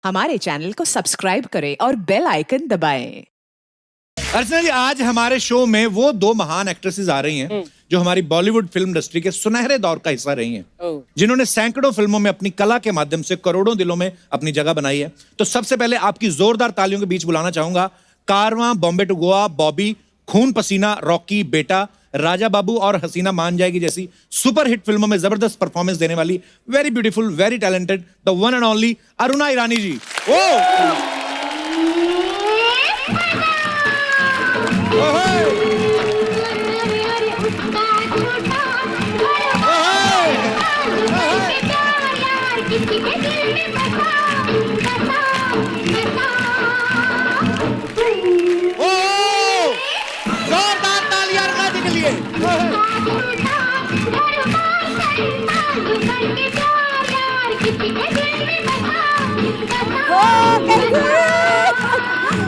हमारे चैनल को सब्सक्राइब करें और बेल आइकन दबाएं। अर्चना जी, आज हमारे शो में वो दो महान एक्ट्रेसेस आ रही हैं जो हमारी बॉलीवुड फिल्म इंडस्ट्री के सुनहरे दौर का हिस्सा रही हैं, जिन्होंने सैकड़ों फिल्मों में अपनी कला के माध्यम से करोड़ों दिलों में अपनी जगह बनाई है। तो सबसे पहले आपकी जोरदार तालियों के बीच बुलाना चाहूंगा कारवां, बॉम्बे टू गोवा, बॉबी, खून पसीना, रॉकी, बेटा, राजा बाबू और हसीना मान जाएगी जैसी सुपर हिट फिल्मों में जबरदस्त परफॉर्मेंस देने वाली very beautiful, very talented, the one and only Aruna Irani ji. जोरदार तालियां अरुणा जी के लिए।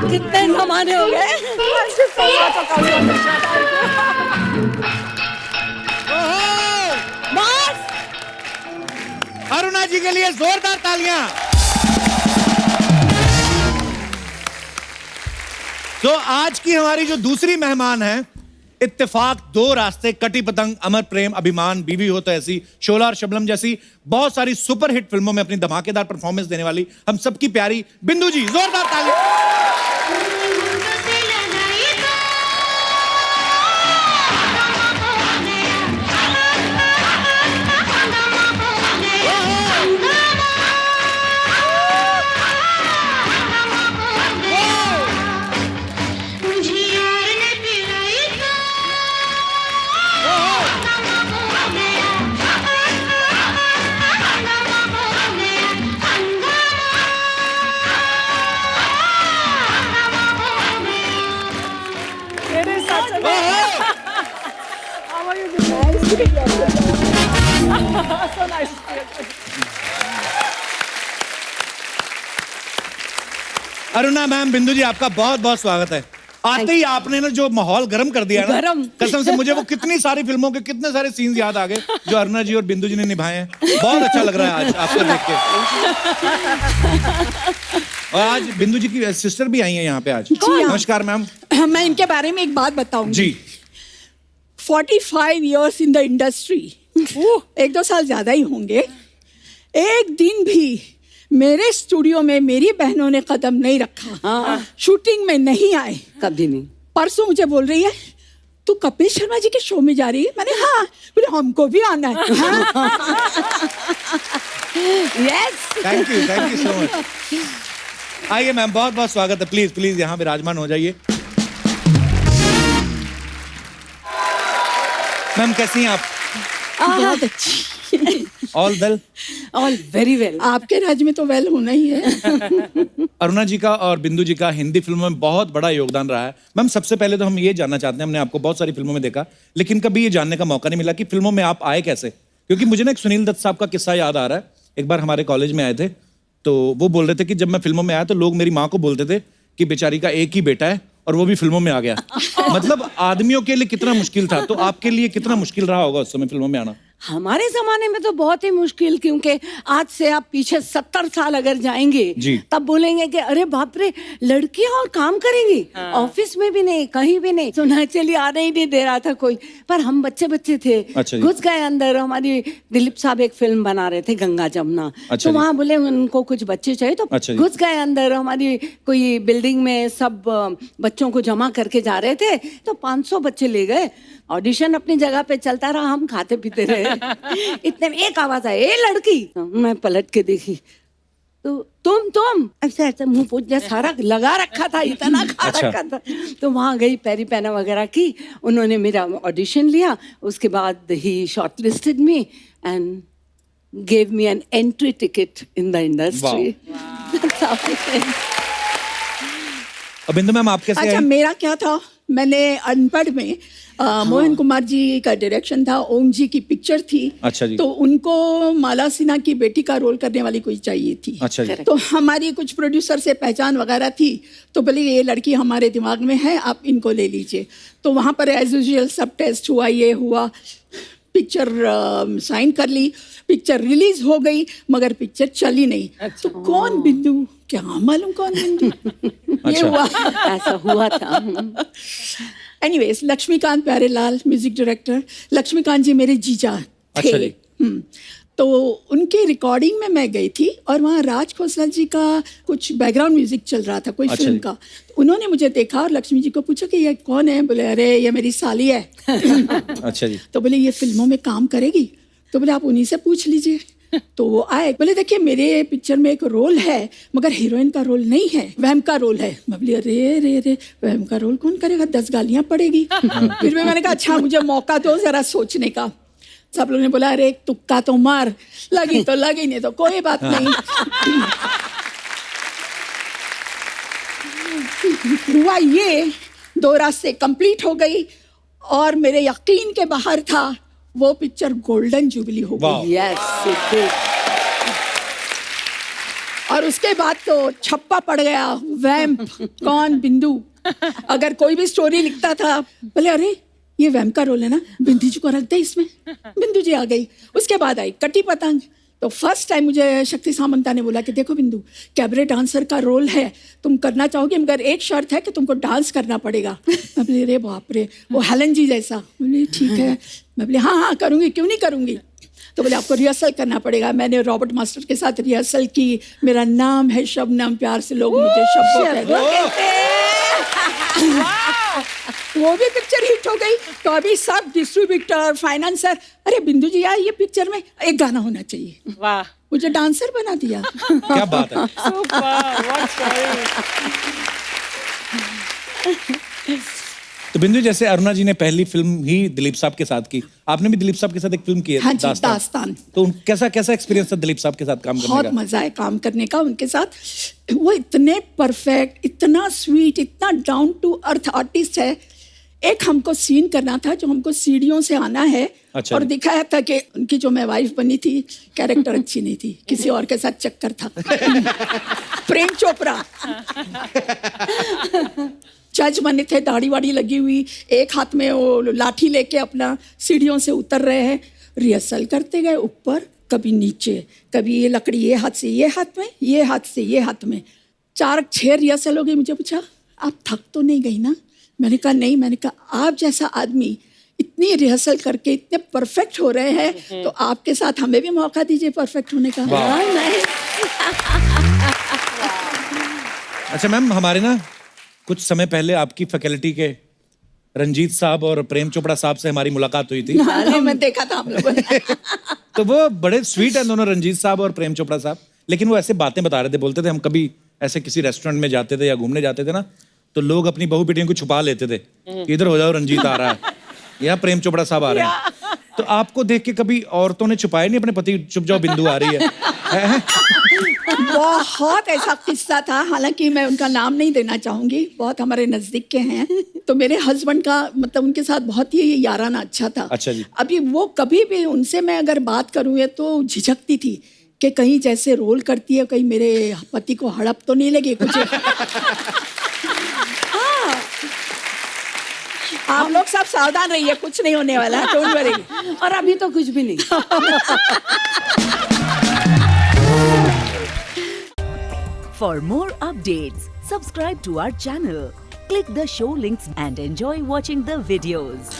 कितने जमाने हो गए। अरुणा जी के लिए जोरदार तालियां। तो आज की हमारी जो दूसरी मेहमान है, इत्तेफाक, दो रास्ते, कटी पतंग, अमर प्रेम, अभिमान, बीवी हो तो ऐसी, शोला और शबनम जैसी बहुत सारी सुपर हिट फिल्मों में अपनी धमाकेदार परफॉर्मेंस देने वाली हम सबकी प्यारी बिंदु जी। जोरदार तालियां। अरुणा मैम, बिंदु जी, आपका बहुत बहुत स्वागत है। आते ही आपने ना जो माहौल गर्म कर दिया ना, कसम से मुझे वो कितनी सारी फिल्मों के कितने सारे सीन्स याद आ गए जो अरुणा जी और बिंदु जी ने निभाए हैं। बहुत अच्छा लग रहा है आज आपको देख के। और आज बिंदु जी की सिस्टर भी आई है यहाँ पे आज। नमस्कार मैम। मैं इनके बारे में एक बात बताऊंगी जी। 45 years इन द इंडस्ट्री, एक दो साल ज्यादा ही होंगे। एक दिन भी मेरे स्टूडियो में मेरी बहनों ने कदम नहीं रखा। शूटिंग में नहीं आए, कभी नहीं। परसों मुझे बोल रही है, तू कपिल शर्मा जी के शो में जा रही है? मैंने हाँ, बोले हमको भी आना है। Yes, thank you so much. आइए मैम, बहुत बहुत स्वागत है। प्लीज प्लीज यहाँ विराजमान हो जाइए। मैम कैसी हैं आप? बहुत अच्छी। All well? All very well. आपके राज्य में तो वेल होना ही है। अरुणा जी का और बिंदु जी का हिंदी फिल्मों में बहुत बड़ा योगदान रहा है। मैम सबसे पहले तो हम ये जानना चाहते हैं, हमने आपको बहुत सारी फिल्मों में देखा, लेकिन कभी ये जानने का मौका नहीं मिला कि फिल्मों में आप आए कैसे। क्योंकि मुझे ना एक सुनील दत्त साहब का किस्सा याद आ रहा है। एक बार हमारे कॉलेज में आए थे, तो वो बोल रहे थे कि जब मैं फिल्मों में आया तो लोग मेरी माँ को बोलते थे कि बेचारी का एक ही बेटा है और वो भी फिल्मों में आ गया। मतलब आदमियों के लिए कितना मुश्किल था, तो आपके लिए कितना मुश्किल रहा होगा उस समय फिल्मों में आना? हमारे जमाने में तो बहुत ही मुश्किल, क्योंकि आज से आप पीछे 70 साल अगर जाएंगे तब बोलेंगे कि अरे बाप रे, लड़कियां और काम करेंगी। ऑफिस में भी नहीं, कहीं भी नहीं। तो नेचुरली आने ही नहीं दे रहा था कोई, पर हम बच्चे थे। अच्छा, घुस गए अंदर। हमारी दिलीप साहब एक फिल्म बना रहे थे, गंगा जमुना। अच्छा, तो वहाँ बोले उनको कुछ बच्चे चाहिए, तो घुस गए अंदर। हमारी कोई बिल्डिंग में सब बच्चों को जमा करके जा रहे थे, तो 500 बच्चे ले गए। ऑडिशन अपनी जगह पे चलता रहा, हम खाते पीते रहे। इतने में एक आवाज आई, ए लड़की। मैं पलट के देखी तो तुम ऐसे मुंह पूछ सारा लगा रखा था, इतना खा रखा था। तो वहां गई, पैरी पैना वगैरह की, उन्होंने मेरा ऑडिशन लिया। उसके बाद ही shortlisted me and gave me an entry ticket in the industry. Bindu ma'am, आप कैसे? अच्छा, मेरा क्या था, मैंने अनपढ़ में मोहन कुमार जी का डायरेक्शन था, ओम जी की पिक्चर थी। अच्छा जी। तो उनको माला सिन्हा की बेटी का रोल करने वाली कोई चाहिए थी। अच्छा जी। तो हमारी कुछ प्रोड्यूसर से पहचान वगैरह थी, तो बोले ये लड़की हमारे दिमाग में है, आप इनको ले लीजिए। तो वहाँ पर एज यूजुअल सब टेस्ट हुआ, ये हुआ, पिक्चर साइन कर ली, पिक्चर रिलीज हो गई, मगर पिक्चर चली नहीं। तो कौन बिंदु, क्या मालूम कौन बिंदु, ये हुआ। ऐसा हुआ था। Anyways, Laxmikant Pyarelal music director, Laxmikant ji मेरे जीजा थे। अच्छा जी। तो उनकी रिकॉर्डिंग में मैं गई थी और वहाँ राज खोसला जी का कुछ बैकग्राउंड म्यूजिक चल रहा था, कोई फिल्म का। तो उन्होंने मुझे देखा और लक्ष्मी जी को पूछा कि ये कौन है? बोले अरे ये मेरी साली है। अच्छा जी। तो बोले ये फिल्मों में काम करेगी? तो बोले आप उन्हीं से पूछ लीजिए। तो वो आए, बोले देखिए मेरे पिक्चर में एक रोल है मगर हीरोइन का रोल नहीं है, वहम का रोल है। मैं बोली अरे रे रे, वहम का रोल कौन करेगा, 10 गालियां पड़ेगी। फिर मैंने कहा अच्छा मुझे मौका दो जरा सोचने का। सब लोगों ने बोला अरे एक तुक्का तो मार, लगी तो लगी, नहीं तो कोई बात नहीं। हुआ ये, 2 रास्ते कंप्लीट हो गई और मेरे यकीन के बाहर था वो पिक्चर गोल्डन जुबली हो गई। यस, और उसके बाद तो छप्पा पड़ गया, वैम्प कौन बिंदु। अगर कोई भी स्टोरी लिखता था बोले अरे ये वैम्प का रोल है ना, बिंदु जी को रख दे इसमें। बिंदु जी आ गई। उसके बाद आई कटी पतंग। तो फर्स्ट टाइम मुझे शक्ति सामंता ने बोला कि देखो बिंदु, कैबरे डांसर का रोल है, तुम करना चाहोगे मगर एक शर्त है कि तुमको डांस करना पड़ेगा। मैं बोली अरे बाप रे, वो हेलन जी जैसा। बोली ठीक है। मैं बोली हाँ हाँ करूँगी, क्यों नहीं करूँगी। तो बोले आपको रिहर्सल करना पड़ेगा। मैंने रॉबर्ट मास्टर के साथ रिहर्सल की। मेरा नाम है शबनम, प्यार से लोग मुझे शब्बो कहते हैं। वो भी पिक्चर हिट हो गई। तो अभी सब डिस्ट्रीब्यूटर, फाइनेंसर, अरे बिंदु जी यार ये पिक्चर में एक गाना होना चाहिए। वाह, मुझे डांसर बना दिया। क्या बात है। तो बिंदु, जैसे अरुणा जी ने पहली फिल्म ही दिलीप साहब के साथ की, आपने भी दिलीप साहब के साथ एक फिल्म की है, हाँ जी, दास्तान। तो कैसा एक्सपीरियंस था दिलीप साहब के साथ काम करने का? बहुत मजा है काम करने का उनके साथ। वो इतने परफेक्ट, इतना स्वीट, इतना डाउन टू अर्थ आर्टिस्ट है। एक हमको सीन करना था जो हमको सीढ़ियों से आना है। अच्छा। और दिखाया था कि उनकी जो मैं वाइफ बनी थी कैरेक्टर अच्छी नहीं थी, किसी और के साथ चक्कर था। प्रेम चोपड़ा जज बने थे, दाढ़ी वाड़ी लगी हुई, एक हाथ में वो लाठी लेके अपना सीढ़ियों से उतर रहे हैं। रिहर्सल करते गए, ऊपर कभी नीचे, कभी ये लकड़ी ये हाथ से ये हाथ में, ये हाथ से ये हाथ में। 4-6 रिहर्सल हो गई। मुझे पूछा आप थक तो नहीं गई ना? मैंने कहा नहीं। मैंने कहा आप जैसा आदमी इतनी रिहर्सल करके इतने परफेक्ट हो रहे हैं तो आपके साथ हमें भी मौका दीजिए परफेक्ट होने का। अच्छा मैम, हमारे ना कुछ समय पहले आपकी फैकल्टी के रंजीत साहब और प्रेम चोपड़ा साहब से हमारी मुलाकात हुई थी। हाँ, मैं देखा था हम लोगों ने। तो वो बड़े स्वीट हैं दोनों, रंजीत साहब और प्रेम चोपड़ा साहब। लेकिन वो ऐसे बातें बता रहे थे, बोलते थे हम कभी ऐसे किसी रेस्टोरेंट में जाते थे या घूमने जाते थे ना, तो लोग अपनी बहू बेटियों को छुपा लेते थे कि इधर हो जाओ, रंजीत आ रहा है या प्रेम चोपड़ा साहब आ रहे हैं। तो आपको देख के कभी औरतों ने छुपाए नहीं अपने पति, चुप जाओ बिंदु आ रही है? बहुत ऐसा किस्सा था, हालांकि मैं उनका नाम नहीं देना चाहूंगी, बहुत हमारे नजदीक के हैं। तो मेरे हस्बैंड का मतलब उनके साथ बहुत ही याराना अच्छा था। अच्छा जी। अभी वो कभी भी उनसे मैं अगर बात करूँ ये तो झिझकती थी कि कहीं जैसे रोल करती है कहीं मेरे पति को हड़प तो नहीं लगे कुछ। आप लोग सब सावधान रहिए, कुछ नहीं होने वाला, डोंट वरी। और अभी तो कुछ भी नहीं। For more updates, subscribe to our channel, click the show links and enjoy watching the videos.